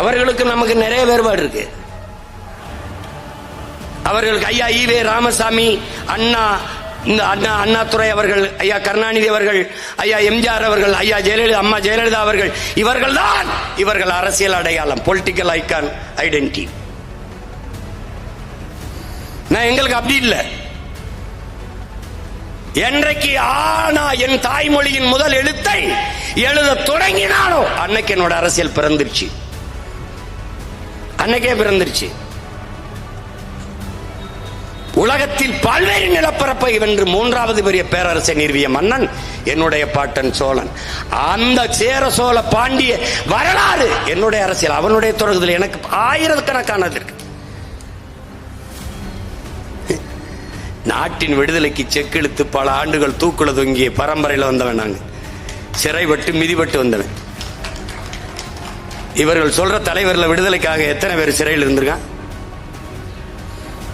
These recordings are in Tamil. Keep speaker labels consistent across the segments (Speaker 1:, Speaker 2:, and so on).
Speaker 1: அவர்களுக்கு நமக்கு நிறைய வேறுபாடு இருக்கு. அவர்களுக்கு ஐயா ஈவே ராமசாமி, அண்ணா, இந்த அண்ணாதுரை அவர்கள், ஐயா கருணாநிதி அவர்கள், ஐயா எம்ஜிஆர் அவர்கள், ஐயா ஜெயலலிதா, அம்மா ஜெயலலிதா அவர்கள், இவர்கள் தான் இவர்கள் அரசியல் அடையாளம், பொலிட்டிக்கல் ஐகான் ஐடென்டிட்டி. நான் எங்களுக்கு அப்படி இல்லை. என்றைக்கு ஆனா என் தாய்மொழியின் முதல் எழுத்தை எழுத தொடங்கினாலோ அன்னைக்கு என்னோட அரசியல் பிறந்துருச்சு. அன்னைக்கே பிறந்துருச்சு. உலகத்தில் பல்வேறு நிலப்பரப்பை வென்று 3வது பெரிய பேரரசை நிறுவிய மன்னன் என்னுடைய பாட்டன் சோழன். அந்த சேர சோழ பாண்டிய வரலாறு என்னுடைய அரசியல். அவனுடைய தொடர்புல எனக்கு ஆயிரக்கணக்கானது இருக்கு. நாட்டின் விடுதலைக்கு செக்கெழுத்து பல ஆண்டுகள் தூக்குல தொங்கிய பரம்பரையில் வந்தவன். நாங்க சிறைப்பட்டு மிதிப்பட்டு வந்தவன். இவர்கள் சொல்ற தலைவர்கள் விடுதலைக்காக எத்தனை பேர் சிறையில் இருந்திருக்கான்?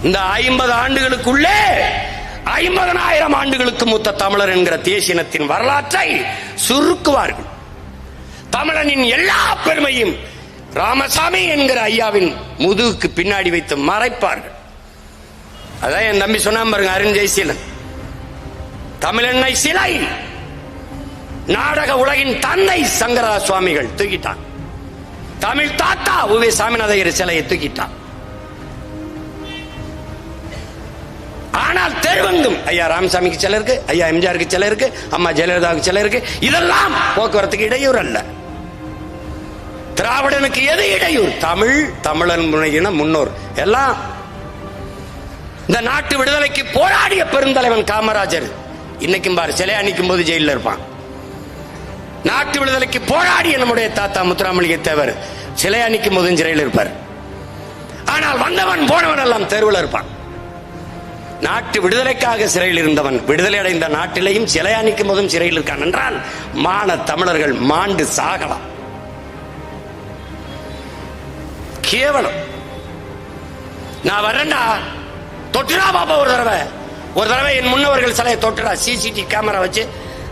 Speaker 1: இந்த 50 ஆண்டுகளுக்குள்ளே 50,000 ஆண்டுகளுக்கு மூத்த தமிழர் என்கிற தேசியத்தின் வரலாற்றை சுருக்குவார்கள். தமிழனின் எல்லா பெருமையும் ராமசாமி என்கிற ஐயாவின் முதுகுக்கு பின்னாடி வைத்து மறைப்பார்கள். அதான் என் தம்பி சொன்னா பாருங்க, அருண் ஜெயசீலன். தமிழெண்ணை சிலை நாடக உலகின் தந்தை சங்கரா சுவாமிகள் தூக்கிட்டான். தமிழ் தாத்தா உவே சாமிநாதையர் சிலையை தூக்கிட்டான். ஆனால் தெருவெங்கும் ஐயா ராமசாமிக்கு சிலை இருக்கு, ஐயா எம்ஜிஆருக்கு சிலை இருக்கு, அம்மா ஜெயலலிதாவுக்கு சிலை இருக்கு. இதெல்லாம் போக்குவரத்துக்கு இடையூறு அல்ல. திராவிடனுக்கு எது இடையூறு? தமிழ், தமிழன் முன்னோர் எல்லாம். இந்த நாட்டு விடுதலைக்கு போராடிய பெருந்தலைவன் காமராஜர் இன்னைக்கும் பாரு சிலை அணிக்கும் போது ஜெயில இருப்பான். நாட்டு விடுதலைக்கு போராடிய நம்முடைய தாத்தா முத்துராமலிங்க தேவர் சிலை அணிக்கும் போதும் சிறையில் இருப்பார். ஆனால் வந்தவன் போனவன் எல்லாம் தெருவில் இருப்பான். நாட்டு விடுதலைக்காக சிறையில் இருந்தவன் விடுதலை அடைந்த நாட்டிலையும் சிலை அணிக்கும் போதும் சிறையில் இருக்கான் என்றால் மான தமிழர்கள் மாண்டு சாகலாம். கேவலம். நான் வரேன்டா, தொட்டுடா பாப்பா. ஒரு தடவை என் முன்னவர்கள் சிலையை தொட்டுடா, சிசிடிவி கேமரா வச்சு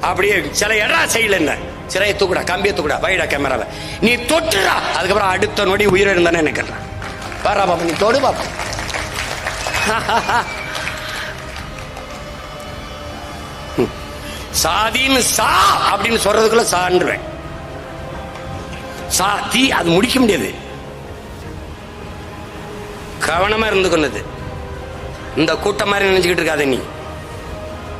Speaker 1: அப்படியே சிலை எடா செய்யல, சிலையை தூக்குடா, கம்பியை தூக்குடா, வைடா கேமராவை, நீ தொட்டுடா. அதுக்கப்புறம் அடுத்த நொடி உயிர் இருந்தானே எனக்கு பாரா பாப்பா, நீ தொடு பாப்பா. சாதின்னு சா அப்படின்னு சொல்றதுக்குள்ள சான்றுவேன். சாதி அது முடிக்க முடியாது. கவனமா இருந்து கொண்டது. இந்த கூட்டம் மாதிரி நினைச்சுக்கிட்டு இருக்காத நீ.